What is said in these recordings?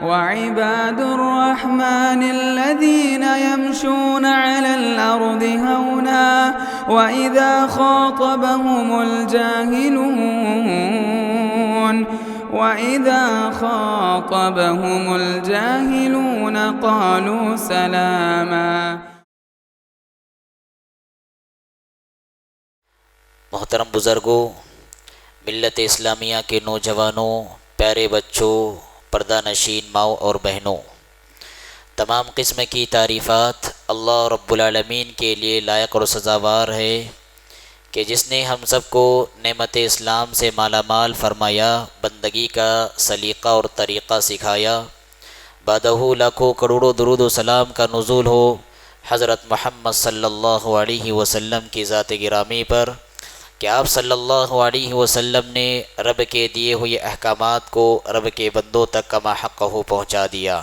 وعباد الرحمن الذين يمشون على الأرض هونا وإذا خاطبهم الجاهلون قالوا سلاما۔ محترم بزرگوں، ملت اسلامیہ کے نوجوانوں، پیارے بچوں، پردہ نشین ماؤں اور بہنوں، تمام قسم کی تعریفات اللہ رب العالمین کے لیے لائق اور سزاوار ہے کہ جس نے ہم سب کو نعمت اسلام سے مالا مال فرمایا، بندگی کا سلیقہ اور طریقہ سکھایا۔ بعدہ لاکھوں کروڑوں درود و سلام کا نزول ہو حضرت محمد صلی اللہ علیہ وسلم کی ذات گرامی پر کہ آپ صلی اللہ علیہ وسلم نے رب کے دیے ہوئے احکامات کو رب کے بندوں تک کما حقہ پہنچا دیا۔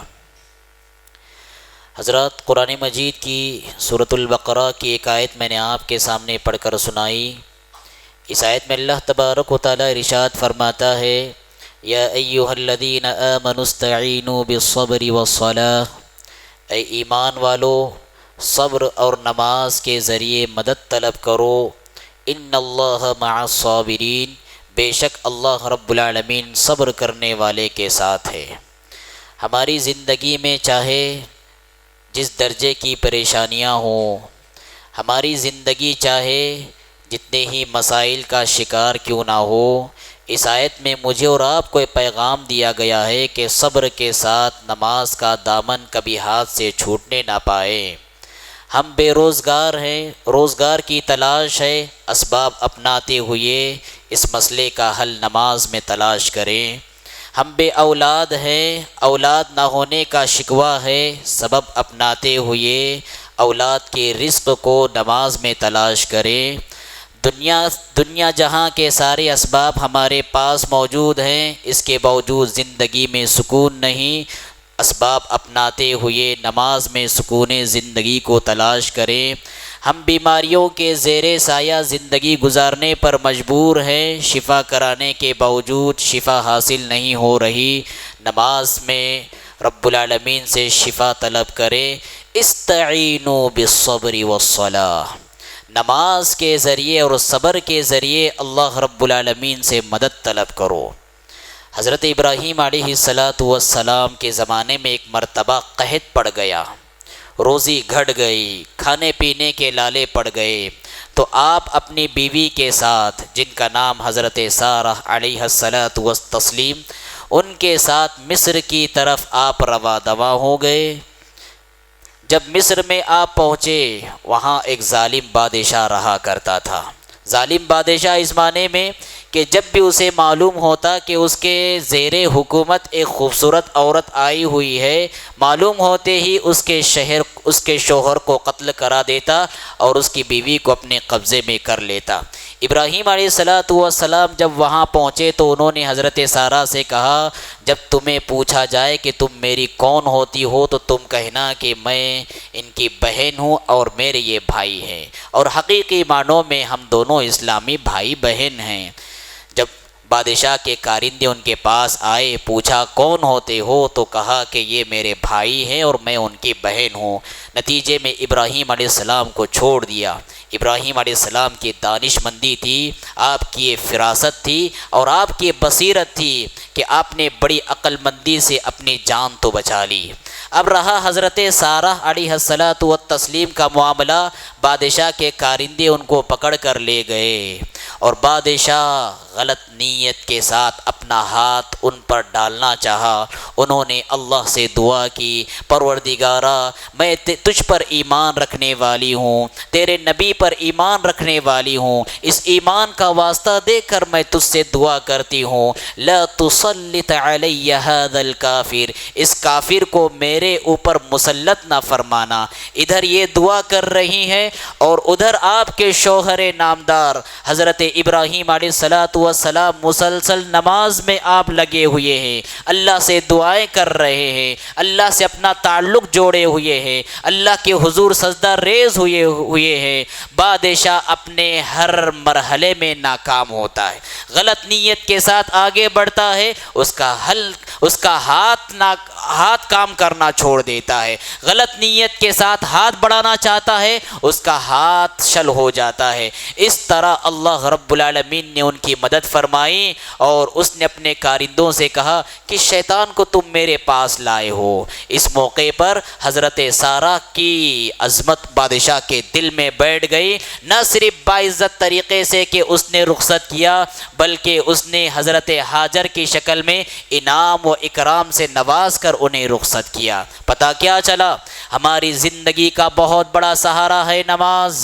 حضرات، قرآن مجید کی سورۃ البقرہ کی ایک آیت میں نے آپ کے سامنے پڑھ کر سنائی۔ اس آیت میں اللہ تبارک و تعالی ارشاد فرماتا ہے، یا ایھا الذین آمنوا استعینوا بالصبر والصلاۃ، اے ایمان والو صبر اور نماز کے ذریعے مدد طلب کرو، ان اللہ مع الصابرین، بے شک اللہ رب العالمین صبر کرنے والے کے ساتھ ہے۔ ہماری زندگی میں چاہے جس درجے کی پریشانیاں ہوں، ہماری زندگی چاہے جتنے ہی مسائل کا شکار کیوں نہ ہو، اس آیت میں مجھے اور آپ کو پیغام دیا گیا ہے کہ صبر کے ساتھ نماز کا دامن کبھی ہاتھ سے چھوٹنے نہ پائے۔ ہم بے روزگار ہیں، روزگار کی تلاش ہے، اسباب اپناتے ہوئے اس مسئلے کا حل نماز میں تلاش کریں۔ ہم بے اولاد ہیں، اولاد نہ ہونے کا شکوہ ہے، سبب اپناتے ہوئے اولاد کے رزق کو نماز میں تلاش کریں۔ دنیا جہاں کے سارے اسباب ہمارے پاس موجود ہیں، اس کے باوجود زندگی میں سکون نہیں، اسباب اپناتے ہوئے نماز میں سکون زندگی کو تلاش کریں۔ ہم بیماریوں کے زیر سایہ زندگی گزارنے پر مجبور ہیں، شفا کرانے کے باوجود شفا حاصل نہیں ہو رہی، نماز میں رب العالمین سے شفا طلب کریں۔ استعینوا بالصبر والصلاۃ، نماز کے ذریعے اور صبر کے ذریعے اللہ رب العالمین سے مدد طلب کرو۔ حضرت ابراہیم علیہ السلام کے زمانے میں ایک مرتبہ قحط پڑ گیا، روزی گھٹ گئی، کھانے پینے کے لالے پڑ گئے، تو آپ اپنی بیوی کے ساتھ، جن کا نام حضرت سارہ علیہ السلام، ان کے ساتھ مصر کی طرف آپ رواں دواں ہو گئے۔ جب مصر میں آپ پہنچے، وہاں ایک ظالم بادشاہ رہا کرتا تھا۔ ظالم بادشاہ اس معنی میں کہ جب بھی اسے معلوم ہوتا کہ اس کے زیر حکومت ایک خوبصورت عورت آئی ہوئی ہے، معلوم ہوتے ہی اس کے شوہر کو قتل کرا دیتا اور اس کی بیوی کو اپنے قبضے میں کر لیتا۔ ابراہیم علیہ السلام جب وہاں پہنچے تو انہوں نے حضرت سارہ سے کہا، جب تمہیں پوچھا جائے کہ تم میری کون ہوتی ہو تو تم کہنا کہ میں ان کی بہن ہوں اور میرے یہ بھائی ہیں، اور حقیقی معنوں میں ہم دونوں اسلامی بھائی بہن ہیں۔ جب بادشاہ کے کارندے ان کے پاس آئے، پوچھا کون ہوتے ہو، تو کہا کہ یہ میرے بھائی ہیں اور میں ان کی بہن ہوں۔ نتیجے میں ابراہیم علیہ السلام کو چھوڑ دیا۔ ابراہیم علیہ السلام کی دانش مندی تھی، آپ کی فراست تھی اور آپ کی بصیرت تھی کہ آپ نے بڑی عقل مندی سے اپنی جان تو بچا لی۔ اب رہا حضرت سارہ علیہ السلام کا معاملہ، بادشاہ کے کارندے ان کو پکڑ کر لے گئے اور بادشاہ غلط نیت کے ساتھ اپنا ہاتھ ان پر ڈالنا چاہا۔ انہوں نے اللہ سے دعا کی، پروردگارا میں تجھ پر ایمان رکھنے والی ہوں، تیرے نبی پر ایمان رکھنے والی ہوں، اس ایمان کا واسطہ دے کر میں تجھ سے دعا کرتی ہوں، لا تسلط علی ھذا الکافر، اس کافر کو میرے اوپر مسلط نہ فرمانا۔ ادھر یہ دعا کر رہی ہیں اور ادھر آپ کے شوہر نامدار حضرت حضرت ابراہیم علیہ السلام مسلسل نماز میں آپ لگے ہوئے ہیں، اللہ سے دعائیں کر رہے ہیں، اللہ سے اپنا تعلق جوڑے ہوئے ہیں، اللہ کے حضور سجدہ ریز ہوئے ہیں۔ بادشاہ اپنے ہر مرحلے میں ناکام ہوتا ہے، غلط نیت کے ساتھ آگے بڑھتا ہے، اس کا ہاتھ کام کرنا چھوڑ دیتا ہے، غلط نیت کے ساتھ ہاتھ بڑھانا چاہتا ہے، اس کا ہاتھ شل ہو جاتا ہے۔ اس طرح اللہ رب العالمین نے ان کی مدد فرمائی اور اس نے اپنے کارندوں سے کہا کہ شیطان کو تم میرے پاس لائے ہو۔ اس موقع پر حضرت سارہ کی عظمت بادشاہ کے دل میں بیٹھ گئی، نہ صرف باعزت طریقے سے کہ اس نے رخصت کیا، بلکہ اس نے حضرت ہاجر کی شکل میں انعام و اکرام سے نواز کر انہیں رخصت کیا۔ پتہ کیا چلا؟ ہماری زندگی کا بہت بڑا سہارا ہے نماز،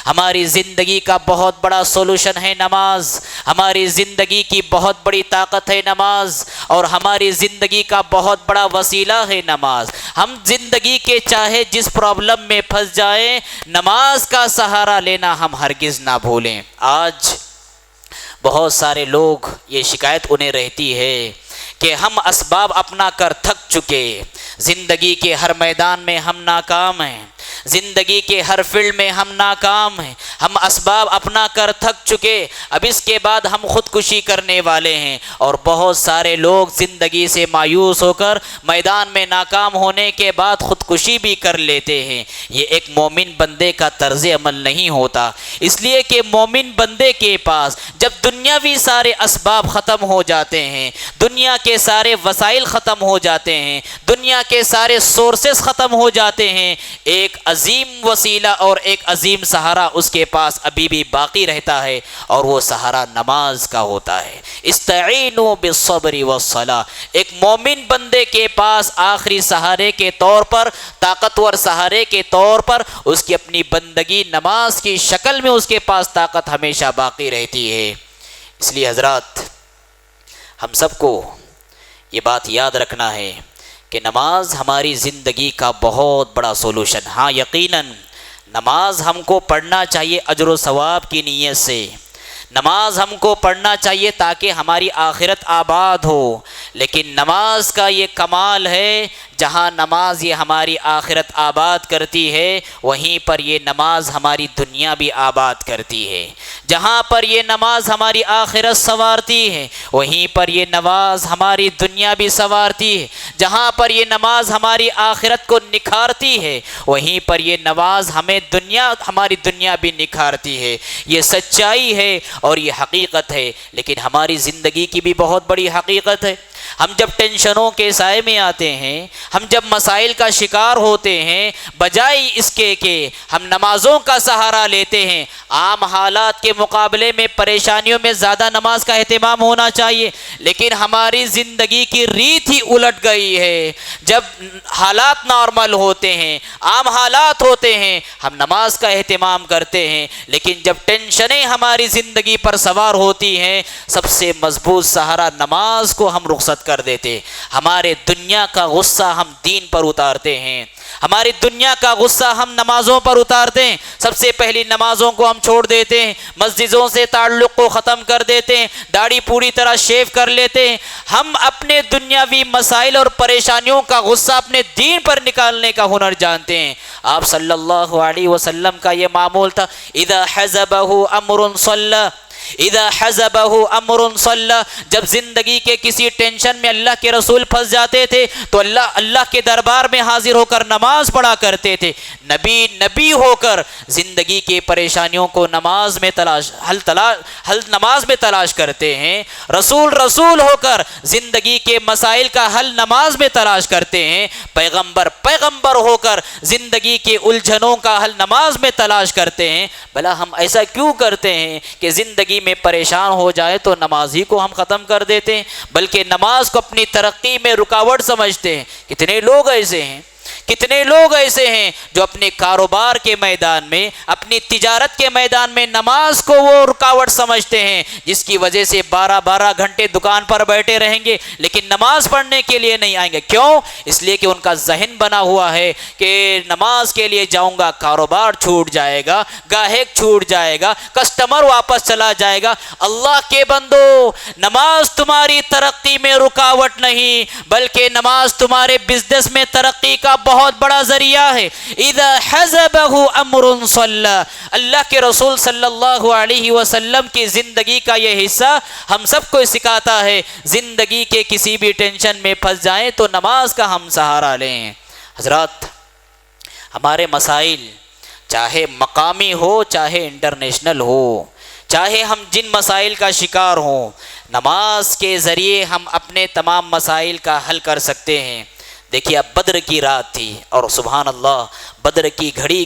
ہماری زندگی کا بہت بڑا سولوشن ہے نماز، ہماری زندگی کی بہت بڑی طاقت ہے نماز، اور ہماری زندگی کا بہت بڑا وسیلہ ہے نماز۔ ہم زندگی کے چاہے جس پرابلم میں پھنس جائیں، نماز کا سہارا لینا ہم ہرگز نہ بھولیں۔ آج بہت سارے لوگ یہ شکایت انہیں رہتی ہے کہ ہم اسباب اپنا کر تھک چکے، زندگی کے ہر میدان میں ہم ناکام ہیں، زندگی کے ہر فیلڈ میں ہم ناکام ہیں، ہم اسباب اپنا کر تھک چکے، اب اس کے بعد ہم خودکشی کرنے والے ہیں۔ اور بہت سارے لوگ زندگی سے مایوس ہو کر میدان میں ناکام ہونے کے بعد خودکشی بھی کر لیتے ہیں۔ یہ ایک مومن بندے کا طرز عمل نہیں ہوتا، اس لیے کہ مومن بندے کے پاس جب دنیاوی سارے اسباب ختم ہو جاتے ہیں، دنیا کے سارے وسائل ختم ہو جاتے ہیں، دنیا کے سارے سورسز ختم ہو جاتے ہیں، ایک عظیم وسیلہ اور ایک عظیم سہارا اس کے پاس ابھی بھی باقی رہتا ہے، اور وہ سہارا نماز کا ہوتا ہے۔ استعینوا بالصبر والصلاۃ، ایک مومن بندے کے پاس آخری سہارے کے طور پر، طاقتور سہارے کے طور پر اس کی اپنی بندگی نماز کی شکل میں اس کے پاس طاقت ہمیشہ باقی رہتی ہے۔ اس لیے حضرات، ہم سب کو یہ بات یاد رکھنا ہے کہ نماز ہماری زندگی کا بہت بڑا سولوشن۔ ہاں یقیناً نماز ہم کو پڑھنا چاہیے اجر و ثواب کی نیت سے، نماز ہم کو پڑھنا چاہیے تاکہ ہماری آخرت آباد ہو، لیکن نماز کا یہ کمال ہے جہاں نماز یہ ہماری آخرت آباد کرتی ہے، وہیں پر یہ نماز ہماری دنیا بھی آباد کرتی ہے۔ جہاں پر یہ نماز ہماری آخرت سنوارتی ہے، وہیں پر یہ نماز ہماری دنیا بھی سنوارتی ہے۔ جہاں پر یہ نماز ہماری آخرت کو نکھارتی ہے، وہیں پر یہ نماز ہماری دنیا بھی نکھارتی ہے۔ یہ سچائی ہے اور یہ حقیقت ہے، لیکن ہماری زندگی کی بھی بہت بڑی حقیقت ہے۔ ہم جب ٹینشنوں کے سائے میں آتے ہیں، ہم جب مسائل کا شکار ہوتے ہیں، بجائے اس کے کہ ہم نمازوں کا سہارا لیتے ہیں، عام حالات کے مقابلے میں پریشانیوں میں زیادہ نماز کا اہتمام ہونا چاہیے، لیکن ہماری زندگی کی ریت ہی الٹ گئی ہے۔ جب حالات نارمل ہوتے ہیں، عام حالات ہوتے ہیں، ہم نماز کا اہتمام کرتے ہیں، لیکن جب ٹینشنیں ہماری زندگی پر سوار ہوتی ہیں، سب سے مضبوط سہارا نماز کو ہم رخصت کر دیتے۔ ہمارے دنیا کا غصہ ہم دین پر اتارتے ہیں، ہماری دنیا کا غصہ ہم نمازوں پر اتارتے ہیں۔ سب سے پہلی نمازوں کو ہم چھوڑ دیتے ہیں، مسجدوں سے تعلق کو ختم کر دیتے ہیں، داڑھی پوری طرح شیو کر لیتے ہیں۔ ہم اپنے دنیاوی مسائل اور پریشانیوں کا غصہ اپنے دین پر نکالنے کا ہنر جانتے ہیں۔ آپ صلی اللہ علیہ وسلم کا یہ معمول تھا، اذا حزبہ امر صلی، اذا حزبہ امر صلی، جب زندگی کے کسی ٹینشن میں اللہ کے رسول پھنس جاتے تھے تو اللہ کے دربار میں حاضر ہو کر نماز پڑھا کرتے تھے۔ نبی ہو کر زندگی کی پریشانیوں کو نماز میں حل نماز میں تلاش کرتے ہیں۔ رسول ہو کر زندگی کے مسائل کا حل نماز میں تلاش کرتے ہیں۔ پیغمبر ہو کر زندگی کے الجھنوں کا حل نماز میں تلاش کرتے ہیں۔ بھلا ہم ایسا کیوں کرتے ہیں کہ زندگی میں پریشان ہو جائے تو نماز ہی کو ہم ختم کر دیتے ہیں، بلکہ نماز کو اپنی ترقی میں رکاوٹ سمجھتے ہیں؟ کتنے لوگ ایسے ہیں، کتنے لوگ ایسے ہیں جو اپنے کاروبار کے میدان میں، اپنی تجارت کے میدان میں نماز کو وہ رکاوٹ سمجھتے ہیں، جس کی وجہ سے 12 گھنٹے دکان پر بیٹھے رہیں گے لیکن نماز پڑھنے کے لیے نہیں آئیں گے۔ کیوں؟ اس لیے کہ ان کا ذہن بنا ہوا ہے کہ نماز کے لیے جاؤں گا کاروبار چھوٹ جائے گا، گاہک چھوٹ جائے گا، کسٹمر واپس چلا جائے گا۔ اللہ کے بندو، نماز تمہاری ترقی میں رکاوٹ نہیں بلکہ نماز تمہارے بزنس میں ترقی کا بہت بڑا ذریعہ ہے۔ اذا حزبہ امر صلی، اللہ کے رسول صلی اللہ علیہ وسلم کی زندگی کا یہ حصہ ہم سب کو سکھاتا ہے، زندگی کے کسی بھی ٹینشن میں پھنس جائیں تو نماز کا ہم سہارا لیں۔ حضرات، ہمارے مسائل چاہے مقامی ہو چاہے انٹرنیشنل ہو، چاہے ہم جن مسائل کا شکار ہوں، نماز کے ذریعے ہم اپنے تمام مسائل کا حل کر سکتے ہیں۔ دیکھیے، اب بدر کی رات تھی اور سبحان اللہ، بدر کی گھڑی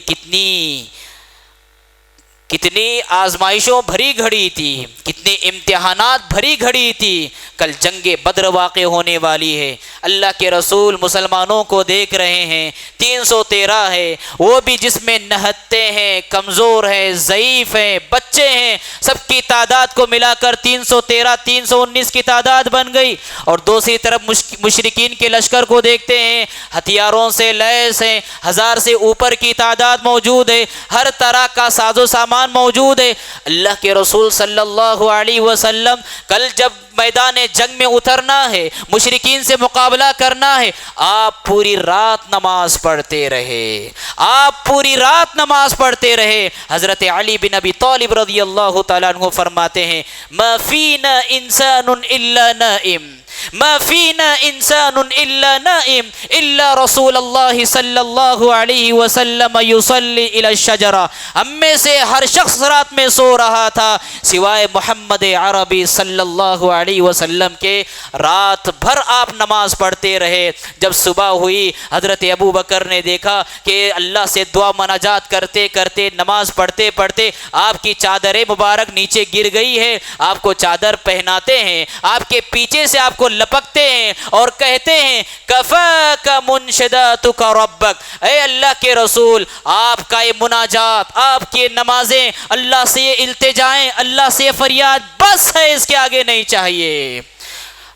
کتنی آزمائشوں بھری گھڑی تھی، کتنی امتحانات بھری گھڑی تھی۔ کل جنگ بدر واقع ہونے والی ہے، اللہ کے رسول مسلمانوں کو دیکھ رہے ہیں، 313 ہے، وہ بھی جس میں نہتے ہیں، کمزور ہیں، ضعیف ہیں، بچے ہیں، سب کی تعداد کو ملا کر 313 319 کی تعداد بن گئی۔ اور دوسری طرف مشرکین کے لشکر کو دیکھتے ہیں، ہتھیاروں سے لیس ہیں، 1000 سے اوپر کی تعداد موجود ہے، ہر طرح کا ساز و سامان موجود ہے۔ اللہ کے رسول صلی اللہ علیہ وسلم کل جب میدان جنگ میں اترنا ہے، مشرکین سے مقابلہ کرنا ہے، آپ پوری رات نماز پڑھتے رہے، آپ پوری رات نماز پڑھتے رہے۔ حضرت علی بن ابی طالب رضی اللہ تعالیٰ عنہ فرماتے ہیں، ما فینا انسان الا نائم، ما فینا انسان الا نائم الا رسول اللہ صلی اللہ علیہ وسلم یصلی الی الشجرہ، ہم میں سے ہر شخص رات میں سو رہا تھا سوائے محمد عربی صلی اللہ علیہ وسلم کے، رات بھر آپ نماز پڑھتے رہے۔ جب صبح ہوئی، حضرت ابو بکر نے دیکھا کہ اللہ سے دعا مناجات کرتے کرتے، نماز پڑھتے پڑھتے آپ کی چادر مبارک نیچے گر گئی ہے، آپ کو چادر پہناتے ہیں، آپ کے پیچھے سے آپ کو لپکتے ہیں اور کہتے ہیں، کفاک منشداتک ربک، اے اللہ کے رسول، آپ کا یہ مناجات، آپ کی نمازیں، اللہ سے یہ التجائیں، اللہ سے یہ فریاد بس ہے، اس کے آگے نہیں چاہیے۔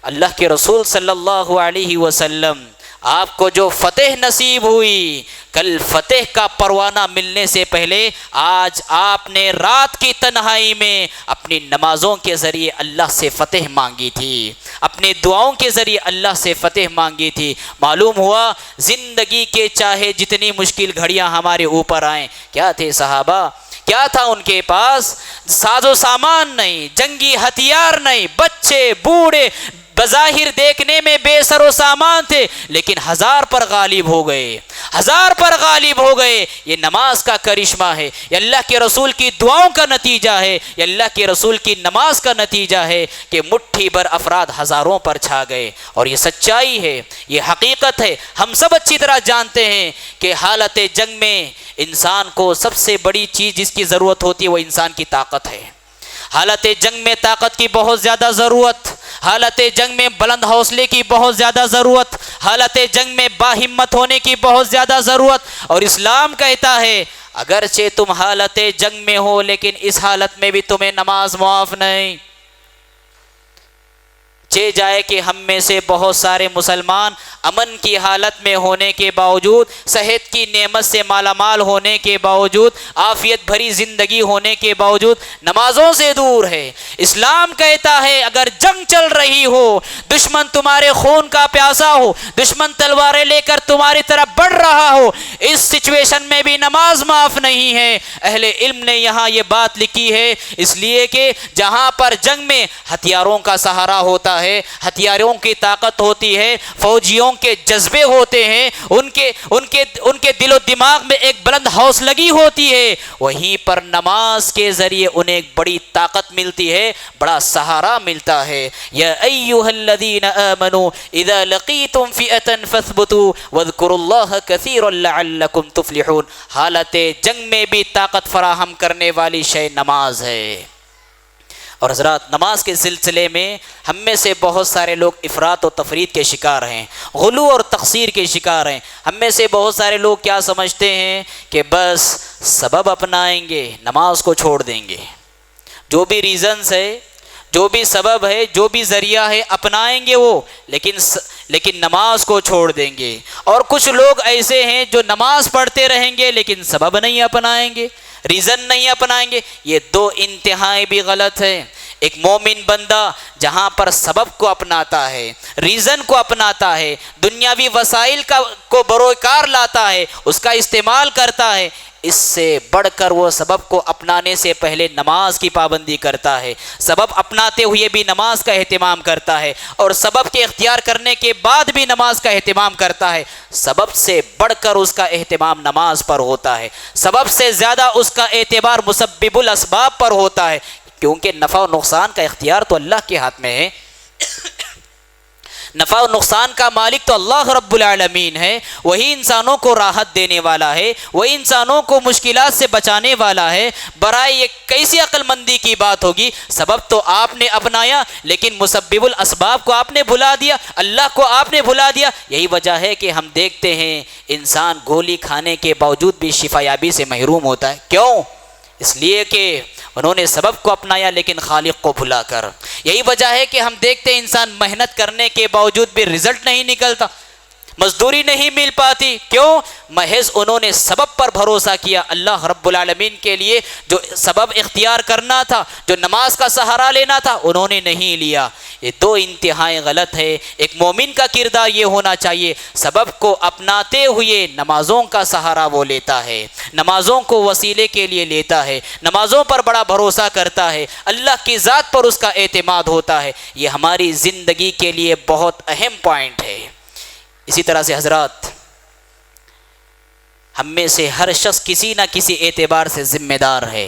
اللہ کے رسول صلی اللہ علیہ وسلم، آپ کو جو فتح نصیب ہوئی، کل فتح کا پروانہ ملنے سے پہلے آج آپ نے رات کی تنہائی میں اپنی نمازوں کے ذریعے اللہ سے فتح مانگی تھی، اپنے دعاؤں کے ذریعے اللہ سے فتح مانگی تھی۔ معلوم ہوا زندگی کے چاہے جتنی مشکل گھڑیاں ہمارے اوپر آئیں، کیا تھے صحابہ، کیا تھا ان کے پاس؟ ساز و سامان نہیں، جنگی ہتھیار نہیں، بچے بوڑھے بظاہر دیکھنے میں بے سر و سامان تھے لیکن 1000 پر غالب ہو گئے، 1000 پر غالب ہو گئے۔ یہ نماز کا کرشمہ ہے، یہ اللہ کے رسول کی دعاؤں کا نتیجہ ہے، یہ اللہ کے رسول کی نماز کا نتیجہ ہے کہ مٹھی بھر افراد ہزاروں پر چھا گئے۔ اور یہ سچائی ہے، یہ حقیقت ہے، ہم سب اچھی طرح جانتے ہیں کہ حالت جنگ میں انسان کو سب سے بڑی چیز جس کی ضرورت ہوتی ہے وہ انسان کی طاقت ہے۔ حالت جنگ میں طاقت کی بہت زیادہ ضرورت، حالت جنگ میں بلند حوصلے کی بہت زیادہ ضرورت، حالت جنگ میں باہمت ہونے کی بہت زیادہ ضرورت۔ اور اسلام کہتا ہے اگرچہ تم حالت جنگ میں ہو لیکن اس حالت میں بھی تمہیں نماز معاف نہیں۔ چہ جائے کہ ہم میں سے بہت سارے مسلمان امن کی حالت میں ہونے کے باوجود، صحت کی نعمت سے مالا مال ہونے کے باوجود، عافیت بھری زندگی ہونے کے باوجود نمازوں سے دور ہے۔ اسلام کہتا ہے اگر جنگ چل رہی ہو، دشمن تمہارے خون کا پیاسا ہو، دشمن تلواریں لے کر تمہاری طرف بڑھ رہا ہو، اس سچویشن میں بھی نماز معاف نہیں ہے۔ اہل علم نے یہاں یہ بات لکھی ہے اس لیے کہ جہاں پر جنگ میں ہتھیاروں کا سہارا ہوتا ہے، ہتھیاروں کی طاقت ہوتی ہے، فوجیوں کے جذبے ہوتے ہیں، ان کے دل و دماغ میں ایک بلند حوصلگی ہوتی ہے، وہیں پر نماز کے ذریعے انہیں ایک بڑی طاقت ملتی ہے، بڑا سہارا ملتا ہے۔ یا ایھا الذین آمنوا اذا لقیتم فئۃ فاثبتوا واذکروا اللہ کثیرا لعلکم تفلحون، حالت جنگ میں بھی طاقت فراہم کرنے والی شے نماز ہے۔ اور حضرات نماز کے سلسلے میں ہم میں سے بہت سارے لوگ افراط و تفریط کے شکار ہیں، غلو اور تقصیر کے شکار ہیں۔ ہم میں سے بہت سارے لوگ کیا سمجھتے ہیں کہ بس سبب اپنائیں گے، نماز کو چھوڑ دیں گے، جو بھی ریزنز ہے، جو بھی سبب ہے، جو بھی ذریعہ ہے اپنائیں گے وہ، لیکن نماز کو چھوڑ دیں گے۔ اور کچھ لوگ ایسے ہیں جو نماز پڑھتے رہیں گے لیکن سبب نہیں اپنائیں گے، ریزن نہیں اپنائیں گے۔ یہ دو انتہائی بھی غلط ہے۔ ایک مومن بندہ جہاں پر سبب کو اپناتا ہے، ریزن کو اپناتا ہے، دنیاوی وسائل کو بروکار لاتا ہے، اس کا استعمال کرتا ہے، اس سے بڑھ کر وہ سبب کو اپنانے سے پہلے نماز کی پابندی کرتا ہے، سبب اپناتے ہوئے بھی نماز کا اہتمام کرتا ہے، اور سبب کے اختیار کرنے کے بعد بھی نماز کا اہتمام کرتا ہے۔ سبب سے بڑھ کر اس کا اہتمام نماز پر ہوتا ہے، سبب سے زیادہ اس کا اعتبار مسبب الاسباب پر ہوتا ہے، کیونکہ نفع و نقصان کا اختیار تو اللہ کے ہاتھ میں ہے۔ نفع و نقصان کا مالک تو اللہ رب العالمین ہے، وہی انسانوں کو راحت دینے والا ہے، وہی انسانوں کو مشکلات سے بچانے والا ہے۔ برائے یہ کیسی عقل مندی کی بات ہوگی، سبب تو آپ نے اپنایا لیکن مسبب الاسباب کو آپ نے بھلا دیا، اللہ کو آپ نے بھلا دیا۔ یہی وجہ ہے کہ ہم دیکھتے ہیں انسان گولی کھانے کے باوجود بھی شفا یابی سے محروم ہوتا ہے۔ کیوں؟ اس لیے کہ انہوں نے سبب کو اپنایا لیکن خالق کو بھلا کر۔ یہی وجہ ہے کہ ہم دیکھتے ہیں انسان محنت کرنے کے باوجود بھی رزلٹ نہیں نکلتا، مزدوری نہیں مل پاتی۔ کیوں؟ محض انہوں نے سبب پر بھروسہ کیا۔ اللہ رب العالمین کے لیے جو سبب اختیار کرنا تھا، جو نماز کا سہارا لینا تھا، انہوں نے نہیں لیا۔ یہ دو انتہائی غلط ہے۔ ایک مومن کا کردار یہ ہونا چاہیے، سبب کو اپناتے ہوئے نمازوں کا سہارا وہ لیتا ہے، نمازوں کو وسیلے کے لیے لیتا ہے، نمازوں پر بڑا بھروسہ کرتا ہے، اللہ کی ذات پر اس کا اعتماد ہوتا ہے۔ یہ ہماری زندگی کے لیے بہت اہم پوائنٹ ہے۔ اسی طرح سے حضرات ہم میں سے ہر شخص کسی نہ کسی اعتبار سے ذمہ دار ہے۔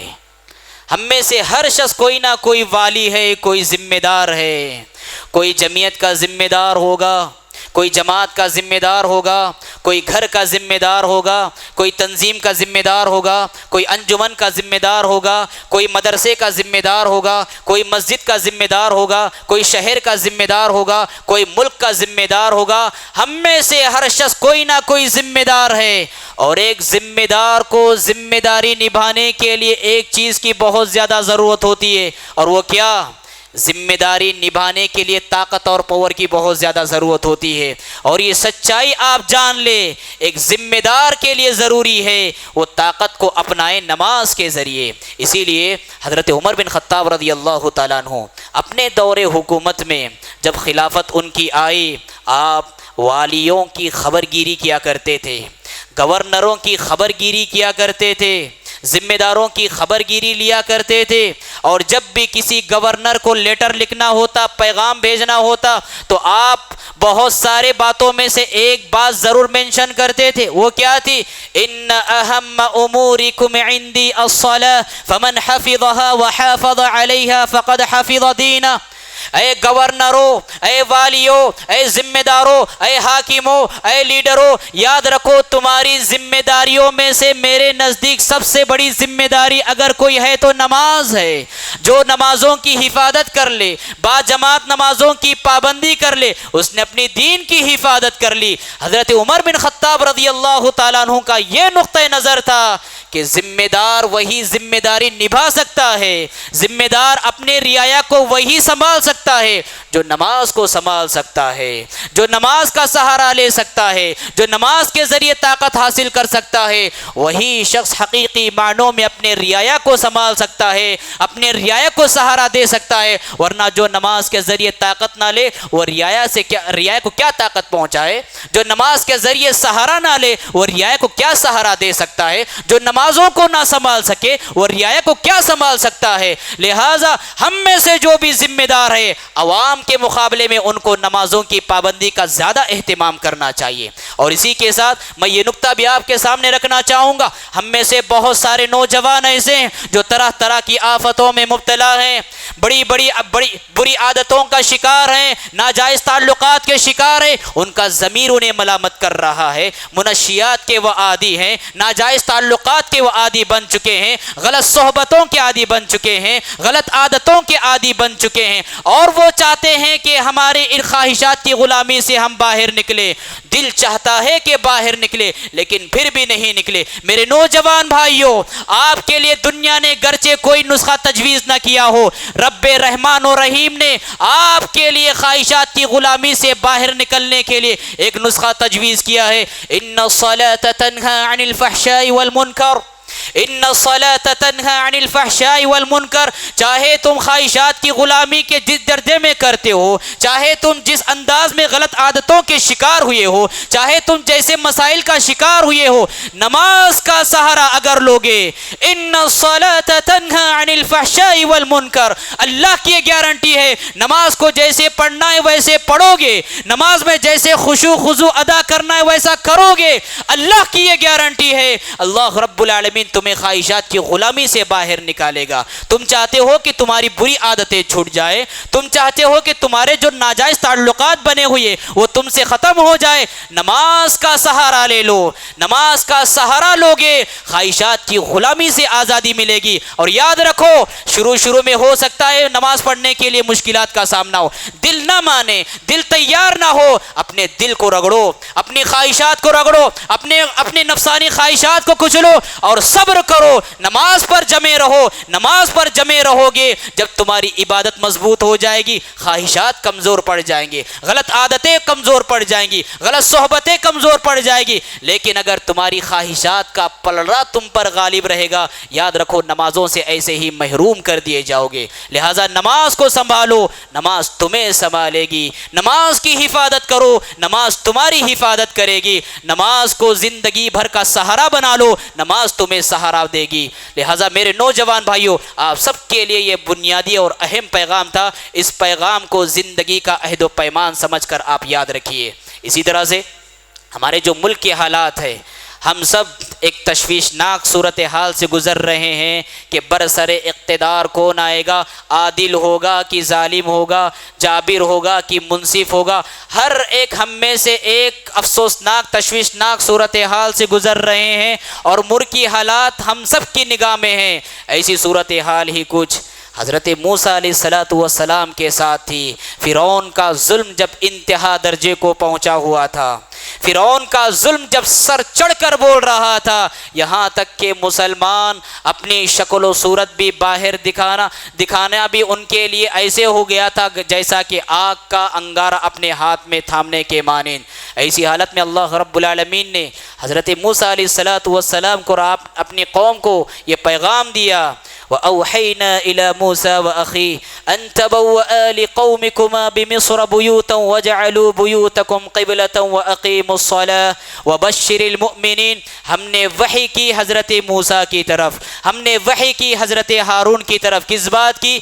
ہم میں سے ہر شخص کوئی نہ کوئی والی ہے، کوئی ذمہ دار ہے، کوئی جمعیت کا ذمہ دار ہوگا، کوئی جماعت کا ذمہ دار ہوگا، کوئی گھر کا ذمہ دار ہوگا، کوئی تنظیم کا ذمہ دار ہوگا، کوئی انجمن کا ذمہ دار ہوگا، کوئی مدرسے کا ذمہ دار ہوگا، کوئی مسجد کا ذمہ دار ہوگا، کوئی شہر کا ذمہ دار ہوگا، کوئی ملک کا ذمہ دار ہوگا۔ ہم میں سے ہر شخص کوئی نہ کوئی ذمہ دار ہے، اور ایک ذمہ دار کو ذمہ داری نبھانے کے لیے ایک چیز کی بہت زیادہ ضرورت ہوتی ہے، اور وہ کیا؟ ذمہ داری نبھانے کے لیے طاقت اور پاور کی بہت زیادہ ضرورت ہوتی ہے۔ اور یہ سچائی آپ جان لیں، ایک ذمہ دار کے لیے ضروری ہے وہ طاقت کو اپنائے نماز کے ذریعے۔ اسی لیے حضرت عمر بن خطاب رضی اللہ تعالیٰ عنہ اپنے دور حکومت میں جب خلافت ان کی آئی، آپ والیوں کی خبر گیری کیا کرتے تھے، گورنروں کی خبر گیری کیا کرتے تھے، ذمہ داروں کی خبر گیری لیا کرتے تھے۔ اور جب بھی کسی گورنر کو لیٹر لکھنا ہوتا، پیغام بھیجنا ہوتا، تو آپ بہت سارے باتوں میں سے ایک بات ضرور مینشن کرتے تھے۔ وہ کیا تھی؟ ان اہم امورکم عندی الصلاۃ فمن حفظها وحافظ علیہا فقد حفظ دینہ۔ اے گورنروں، اے والیوں، اے ذمہ داروں، اے حاکموں، اے لیڈروں، یاد رکھو تمہاری ذمہ داریوں میں سے میرے نزدیک سب سے بڑی ذمہ داری اگر کوئی ہے تو نماز ہے۔ جو نمازوں کی حفاظت کر لے، با جماعت نمازوں کی پابندی کر لے، اس نے اپنی دین کی حفاظت کر لی۔ حضرت عمر بن خطاب رضی اللہ تعالیٰ عنہ کا یہ نقطہ نظر تھا کہ ذمہ دار وہی ذمہ داری نبھا سکتا ہے، ذمہ دار اپنے رعایا کو وہی سنبھال سکتا ہے جو نماز کو سنبھال سکتا ہے، جو نماز کا سہارا لے سکتا ہے، جو نماز کے ذریعے طاقت حاصل کر سکتا ہے۔ وہی شخص حقیقی معنوں میں اپنے رعایا کو سنبھال سکتا ہے، اپنے رعایا کو سہارا دے سکتا ہے۔ ورنہ جو نماز کے ذریعے طاقت نہ لے وہ رعایا کو کیا طاقت پہنچائے؟ جو نماز کے ذریعے سہارا نہ لے وہ رعایا کو کیا سہارا دے سکتا ہے؟ جو نمازوں کو نہ سنبھال سکے وہ رعایا کو کیا سنبھال سکتا ہے؟ لہٰذا ہم میں سے جو بھی ذمہ دار ہے، عوام کے مقابلے میں ان کو نمازوں کی پابندی کا زیادہ اہتمام کرنا چاہیے۔ اور اسی کے ساتھ میں یہ نقطہ بھی آپ کے سامنے رکھنا چاہوں گا، ہم میں سے بہت سارے نوجوان ایسے ہیں جو طرح طرح کی آفتوں میں مبتلا ہیں، بری عادتوں کا شکار ہیں، ناجائز تعلقات کے شکار ہیں، ان کا ضمیر انہیں ملامت کر رہا ہے، منشیات کے وہ عادی ہیں، ناجائز تعلقات خواہشات کے وہ عادی بن چکے ہیں، غلط صحبتوں کے عادی بن چکے ہیں، غلط عادتوں کے عادی بن چکے ہیں، اور وہ چاہتے ہیں کہ ہمارے ان خواہشات کی غلامی سے ہم باہر نکلے۔ دل چاہتا ہے کہ باہر نکلے لیکن پھر بھی نہیں نکلے۔ میرے نوجوان بھائیوں، آپ کے لیے دنیا نے گرچہ کوئی نسخہ تجویز نہ کیا ہو، رب رحمان و رحیم نے آپ کے لیے خواہشات کی غلامی سے باہر نکلنے کے لیے ایک نسخہ تجویز کیا ہے۔ ان الصلاۃ تنہی عن الفحشاء والمنکر، ان الصلاۃ تنہی عن الفحشاء والمنکر۔ چاہے تم خواہشات کی غلامی کے جس درجے میں کرتے ہو، چاہے تم جس انداز میں غلط عادتوں کے شکار ہوئے ہو، چاہے تم جیسے مسائل کا شکار ہوئے ہو، نماز کا سہارا اگر لوگے، ان الصلاۃ تنہی عن الفحشاء والمنکر، اللہ کی یہ گارنٹی ہے، نماز کو جیسے پڑھنا ہے ویسے پڑھو گے، نماز میں جیسے خشوع خضوع ادا کرنا ہے ویسا کرو گے، اللہ کی یہ گارنٹی ہے، اللہ رب العالمین تمہیں خواہشات کی غلامی سے باہر نکالے گا۔ تم چاہتے ہو کہ تمہاری بری عادتیں چھوٹ جائے، تم چاہتے ہو کہ تمہارے جو ناجائز تعلقات بنے ہوئے وہ تم سے ختم ہو جائے، نماز کا سہارا لے لو، نماز کا سہارا لوگے، خواہشات کی غلامی سے آزادی ملے گی۔ اور یاد رکھو، شروع میں ہو سکتا ہے نماز پڑھنے کے لیے مشکلات کا سامنا ہو، دل نہ مانے، دل تیار نہ ہو، اپنے دل کو رگڑو، اپنی خواہشات کو رگڑو، اپنے نفسانی خواہشات کو کچلو اور صبر کرو، نماز پر جمے رہو، نماز پر جمے رہو گے۔ جب تمہاری عبادت مضبوط ہو جائے گی، خواہشات کمزور پڑ جائیں گی، غلط عادتیں کمزور پڑ جائیں گی، غلط صحبتیں کمزور پڑ جائیں گی۔ لیکن اگر تمہاری خواہشات کا پلڑا تم پر غالب رہے گا، یاد رکھو نمازوں سے ایسے ہی محروم کر دیے جاؤ گے۔ لہٰذا نماز کو سنبھالو، نماز تمہیں سنبھالے گی، نماز کی حفاظت کرو، نماز تمہاری حفاظت کرے گی، نماز کو زندگی بھر کا سہارا بنا لو، نماز تمہیں سہارا دے گی۔ لہٰذا میرے نوجوان بھائیوں، آپ سب کے لیے یہ بنیادی اور اہم پیغام تھا، اس پیغام کو زندگی کا عہد و پیمان سمجھ کر آپ یاد رکھیے۔ اسی طرح سے ہمارے جو ملک کے حالات ہیں، ہم سب ایک تشویشناک صورتحال سے گزر رہے ہیں کہ برسر اقتدار کون آئے گا، عادل ہوگا کہ ظالم ہوگا، جابر ہوگا کہ منصف ہوگا۔ ہر ایک ہم میں سے ایک افسوسناک تشویشناک صورتحال سے گزر رہے ہیں، اور ملکی حالات ہم سب کی نگاہ میں ہیں۔ ایسی صورتحال ہی کچھ حضرت موسیٰ علیہ السلام کے ساتھ تھی۔ فرعون کا ظلم جب انتہا درجے کو پہنچا ہوا تھا، فرعون کا ظلم جب سر چڑھ کر بول رہا تھا، یہاں تک کہ مسلمان اپنی شکل و صورت بھی باہر دکھانا بھی ان کے لیے ایسے ہو گیا تھا جیسا کہ آگ کا انگارہ اپنے ہاتھ میں تھامنے کے مانند۔ ایسی حالت میں اللہ رب العالمین نے حضرت موسیٰ علیہ السلام کو اپنی قوم کو یہ پیغام دیا، وَأَوْحَيْنَا إِلَى مُوسَى وَأَخِيهِ أَن تَبَوَّآ لِقَوْمِكُمَا بِمِصْرَ بُيُوتًا وَاجْعَلُوا بُيُوتَكُمْ قِبْلَةً وَأَقِيمُوا الصَّلَاةَ وَبَشِّرِ الْمُؤْمِنِينَ۔ ہم نے وحی کی حضرت موسیٰ کی طرف، ہم نے وحی کی حضرت ہارون کی طرف، کس بات کی؟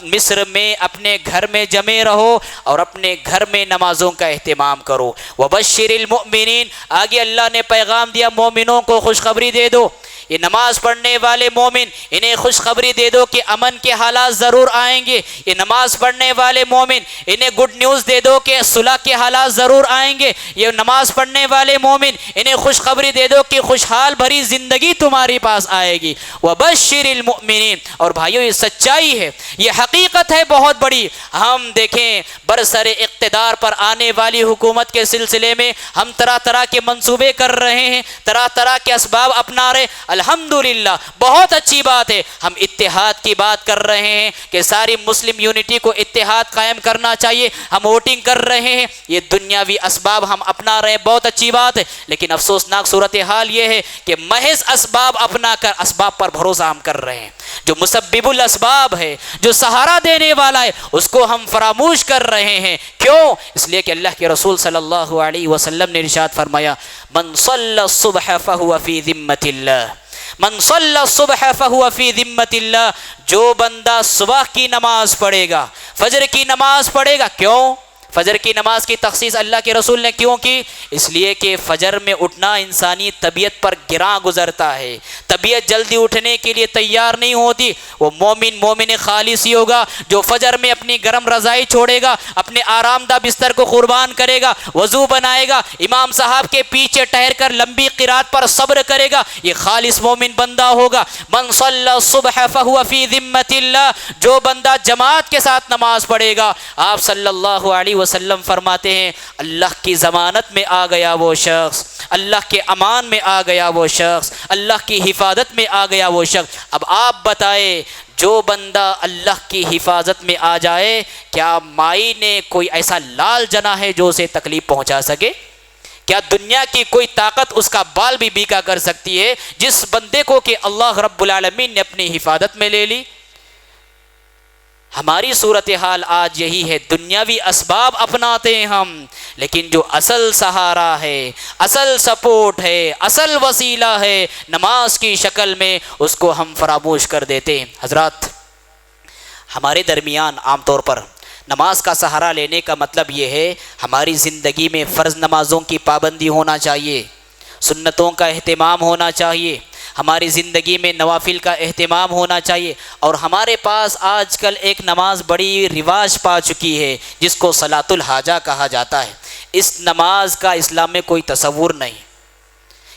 مصر میں اپنے گھر میں جمے رہو اور اپنے گھر میں نمازوں کا اہتمام کرو۔ وَبَشِّرِ الْمُؤْمِنِينَ، آگے اللہ نے پیغام دیا مومنوں کو خوشخبری دے دو، یہ نماز پڑھنے والے مومن انہیں خوشخبری دے دو کہ امن کے حالات ضرور آئیں گے، یہ نماز پڑھنے والے مومن انہیں گڈ نیوز دے دو کہ صلح کے حالات ضرور آئیں گے، یہ نماز پڑھنے والے مومن انہیں خوشخبری دے دو کہ خوشحال بھری زندگی تمہاری پاس آئے گی۔ وبشر المؤمنین، اور بھائیو یہ سچائی ہے، یہ حقیقت ہے بہت بڑی۔ ہم دیکھیں برسر اقتدار پر آنے والی حکومت کے سلسلے میں ہم طرح طرح کے منصوبے کر رہے ہیں، طرح طرح کے اسباب اپنا رہے، الحمدللہ بہت اچھی بات ہے۔ ہم اتحاد کی بات کر رہے ہیں کہ ساری مسلم یونٹی کو اتحاد قائم کرنا چاہیے، ہم ووٹنگ کر رہے ہیں، یہ دنیاوی اسباب ہم اپنا رہے ہیں، بہت اچھی بات ہے۔ لیکن افسوسناک صورتحال یہ ہے کہ محض اسباب اپنا کر اسباب پر بھروسہ ہم کر رہے ہیں، جو مسبب الاسباب ہے، جو سہارا دینے والا ہے، اس کو ہم فراموش کر رہے ہیں۔ کیوں؟ اس لیے کہ اللہ کے رسول صلی اللہ علیہ وسلم نے ارشاد فرمایا، من صلی الصبح فہو فی ذمۃ اللہ، من صلی الصبح فہو فی ذمۃ اللہ، جو بندہ صبح کی نماز پڑھے گا، فجر کی نماز پڑھے گا، کیوں؟ فجر کی نماز کی تخصیص اللہ کے رسول نے کیوں کی؟ اس لیے کہ فجر میں اٹھنا انسانی طبیعت پر گراں گزرتا ہے، طبیعت جلدی اٹھنے کے لیے تیار نہیں ہوتی۔ وہ مومن خالص ہی ہوگا جو فجر میں اپنی گرم رضائی چھوڑے گا، اپنے آرام دہ بستر کو قربان کرے گا، وضو بنائے گا، امام صاحب کے پیچھے ٹھہر کر لمبی قرات پر صبر کرے گا، یہ خالص مومن بندہ ہوگا۔ من صلی الصبح فہو فی ذمۃ اللہ، جو بندہ جماعت کے ساتھ نماز پڑھے گا، آپ صلی اللہ علیہ وسلم فرماتے ہیں اللہ کی ضمانت میں آ گیا وہ شخص، اللہ کے امان میں آ گیا وہ شخص، اللہ کی حفاظت میں آ گیا وہ شخص۔ اب آپ بتائیں جو بندہ اللہ کی حفاظت میں آ جائے، کیا مائی نے کوئی ایسا لال جنا ہے جو اسے تکلیف پہنچا سکے؟ کیا دنیا کی کوئی طاقت اس کا بال بھی بیکا کر سکتی ہے جس بندے کو کہ اللہ رب العالمین نے اپنی حفاظت میں لے لی؟ ہماری صورتحال آج یہی ہے، دنیاوی اسباب اپناتے ہیں ہم، لیکن جو اصل سہارا ہے، اصل سپورٹ ہے، اصل وسیلہ ہے نماز کی شکل میں، اس کو ہم فراموش کر دیتے ہیں۔ حضرات، ہمارے درمیان عام طور پر نماز کا سہارا لینے کا مطلب یہ ہے ہماری زندگی میں فرض نمازوں کی پابندی ہونا چاہیے، سنتوں کا اہتمام ہونا چاہیے، ہماری زندگی میں نوافل کا اہتمام ہونا چاہیے۔ اور ہمارے پاس آج کل ایک نماز بڑی رواج پا چکی ہے جس کو صلاۃ الحاجہ کہا جاتا ہے۔ اس نماز کا اسلام میں کوئی تصور نہیں،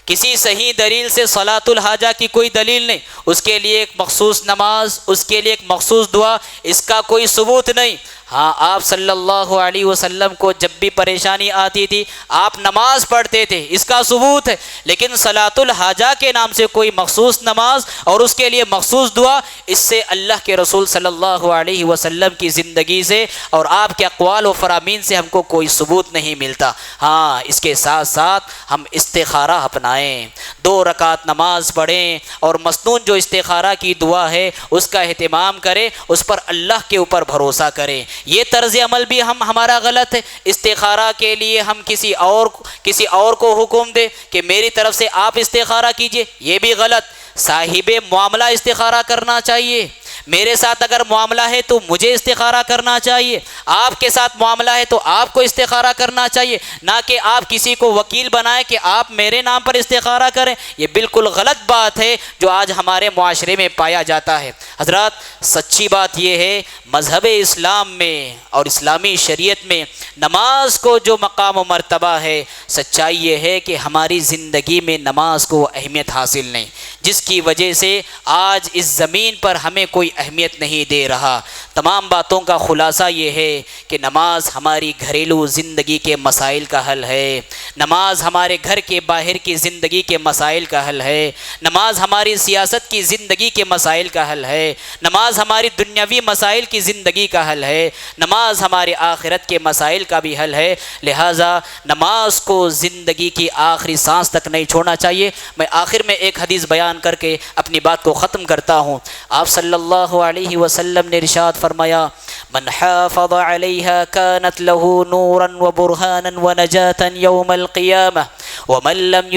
کسی صحیح دلیل سے صلاۃ الحاجہ کی کوئی دلیل نہیں، اس کے لیے ایک مخصوص نماز، اس کے لیے ایک مخصوص دعا، اس کا کوئی ثبوت نہیں۔ ہاں، آپ صلی اللہ علیہ وسلم کو جب بھی پریشانی آتی تھی آپ نماز پڑھتے تھے، اس کا ثبوت ہے، لیکن صلاۃ الحاجہ کے نام سے کوئی مخصوص نماز اور اس کے لیے مخصوص دعا، اس سے اللہ کے رسول صلی اللہ علیہ وسلم کی زندگی سے اور آپ کے اقوال و فرامین سے ہم کو کوئی ثبوت نہیں ملتا۔ ہاں، اس کے ساتھ ساتھ ہم استخارہ اپنائیں، 2 رکعت نماز پڑھیں اور مسنون جو استخارہ کی دعا ہے اس کا اہتمام کریں، اس پر اللہ کے اوپر بھروسہ کریں۔ یہ طرز عمل بھی ہمارا غلط ہے۔ استخارہ کے لیے ہم کسی اور کو حکم دے کہ میری طرف سے آپ استخارہ کیجئے، یہ بھی غلط۔ صاحب معاملہ استخارہ کرنا چاہیے، میرے ساتھ اگر معاملہ ہے تو مجھے استخارہ کرنا چاہیے، آپ کے ساتھ معاملہ ہے تو آپ کو استخارہ کرنا چاہیے، نہ کہ آپ کسی کو وکیل بنائیں کہ آپ میرے نام پر استخارہ کریں۔ یہ بالکل غلط بات ہے جو آج ہمارے معاشرے میں پایا جاتا ہے۔ حضرات، سچی بات یہ ہے مذہب اسلام میں اور اسلامی شریعت میں نماز کو جو مقام و مرتبہ ہے، سچائی یہ ہے کہ ہماری زندگی میں نماز کو اہمیت حاصل نہیں، جس کی وجہ سے آج اس زمین پر ہمیں کوئی اہمیت نہیں دے رہا۔ تمام باتوں کا خلاصہ یہ ہے کہ نماز ہماری گھریلو زندگی کے مسائل کا حل ہے، نماز ہمارے گھر کے باہر کی زندگی کے مسائل کا حل ہے، نماز ہماری سیاست کی زندگی کے مسائل کا حل ہے، نماز ہماری دنیاوی مسائل کی زندگی کا حل ہے، نماز ہمارے آخرت کے مسائل کا بھی حل ہے۔ لہٰذا نماز کو زندگی کی آخری سانس تک نہیں چھوڑنا چاہیے۔ میں آخر میں ایک حدیث بیان کر کے اپنی بات کو ختم کرتا ہوں۔ آپ صلی اللہ علیہ وسلم نے ارشاد فرمایا، من حافظ علیہا کانت لہ نورا وبرہانا ونجاتا یوم القیامہ ومن لم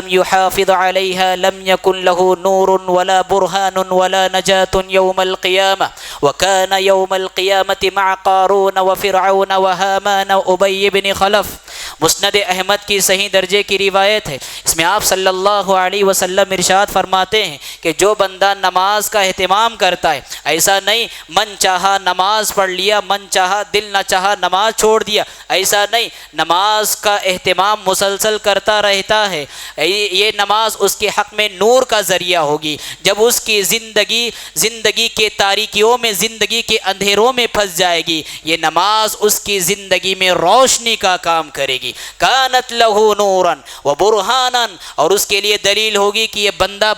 يحافظ علیہا لم یکن لہ نور ولا برہان ولا نجاة یوم القیامہ وکان یوم القیامة مع قارون وفرعون وہامان وابی بن خلف۔ مسند احمد کی صحیح درجے کی روایت ہے، اس میں آپ صلی اللہ علیہ وسلم ارشاد فرماتے ہیں کہ جو بندہ نماز کا اہتمام کرتا ہے، ایسا نہیں من چاہا نماز پڑھ لیا، من چاہا دل نہ چاہا نماز چھوڑ دیا، ایسا نہیں، نماز کا اہتمام مسلسل کرتا رہتا ہے، یہ نماز اس کے حق میں نور کا ذریعہ ہوگی۔ جب اس کی زندگی کے تاریکیوں میں، زندگی کے اندھیروں میں پھنس جائے گی، یہ نماز اس کی زندگی میں روشنی کا کام کرے گی۔ کانت لہ نورا وبرہانا، اور اس کے لیے دلیل ہوگی کہ یہ بندہ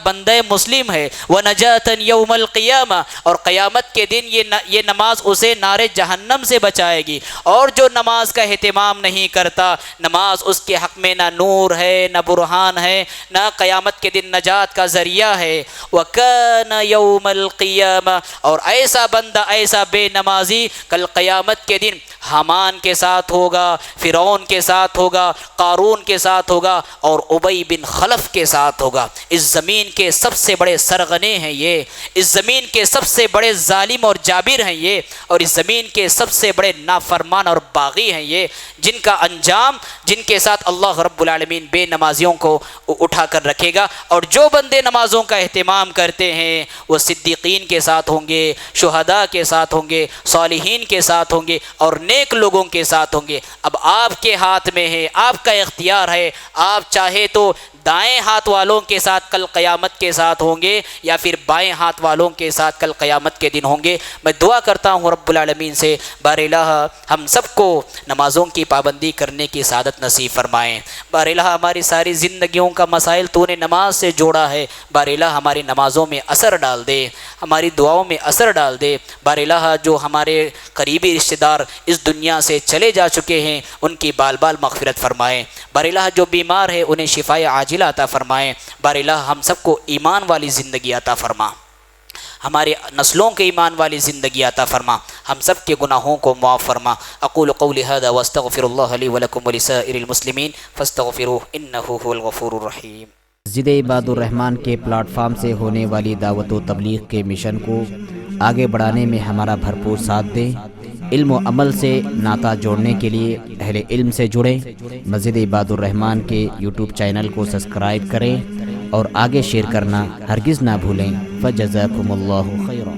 مسلم ہے، ونجاتا یوم القیامہ، اور قیامت کے دن یہ نماز اسے نار جہنم سے بچائے گی۔ اور جو نماز کا اہتمام نہیں کرتا، نماز اس کے حق میں نہ نور ہے، نہ برہان ہے، نہ قیامت کے دن نجات کا ذریعہ ہے۔ وَكَانَ يَوْمَ الْقِيَامَةِ، اور ایسا بندہ، ایسا بے نمازی کل قیامت کے دن حامان کے ساتھ ہوگا، فرعون کے ساتھ ہوگا، قارون کے ساتھ ہوگا اور ابی بن خلف کے ساتھ ہوگا۔ اس زمین کے سب سے بڑے سرغنے ہیں یہ، اس زمین کے سب سے بڑے ظالم اور جابر ہیں یہ، اور اس زمین کے سب سے بڑے نافرمان اور باغی ہیں یہ، جن کا انجام، جن کے ساتھ اللہ رب العالمین بے نمازیوں کو اٹھا کر رکھے گا۔ اور جو بندے نمازوں کا اہتمام کرتے ہیں وہ صدیقین کے ساتھ ہوں گے، شہداء کے ساتھ ہوں گے، صالحین کے ساتھ ہوں گے اور نیک لوگوں کے ساتھ ہوں گے۔ اب آپ کے ہاتھ میں ہے، آپ کا اختیار ہے، آپ چاہے تو دائیں ہاتھ والوں کے ساتھ کل قیامت کے ساتھ ہوں گے یا پھر بائیں ہاتھ والوں کے ساتھ کل قیامت کے دن ہوں گے۔ میں دعا کرتا ہوں رب العالمین سے، بار الہ ہم سب کو نمازوں کی پابندی کرنے کی سعادت نصیب فرمائیں۔ بار الہ ہماری ساری زندگیوں کا مسائل تو نے نماز سے جوڑا ہے، بار الہ ہماری نمازوں میں اثر ڈال دے، ہماری دعاؤں میں اثر ڈال دے۔ بار الہ جو ہمارے قریبی رشتہ دار اس دنیا سے چلے جا چکے ہیں ان کی بال بال مغفرت فرمائیں۔ بار الہ جو بیمار ہے انہیں شفائے عاجلہ عطا فرمائیں۔ بار الہ ہم سب کو ایمان والی زندگی عطا فرما، ہمارے نسلوں کے ایمان والی زندگی عطا فرما، ہم سب کے گناہوں کو معاف فرما۔ اقول قولی ھذا واستغفر اللہ لی ولکم ولسائر المسلمین فاستغفروہ انہ ھو الغفور الرحیم۔ مسجد عباد الرحمن کے پلیٹ فارم سے ہونے والی دعوت و تبلیغ کے مشن کو آگے بڑھانے میں ہمارا بھرپور ساتھ دیں۔ علم و عمل سے ناطہ جوڑنے کے لیے اہل علم سے جڑیں۔ مسجد عباد الرحمن کے یوٹیوب چینل کو سبسکرائب کریں اور آگے شیئر کرنا ہرگز نہ بھولیں۔ فجزاکم اللہ خیرا۔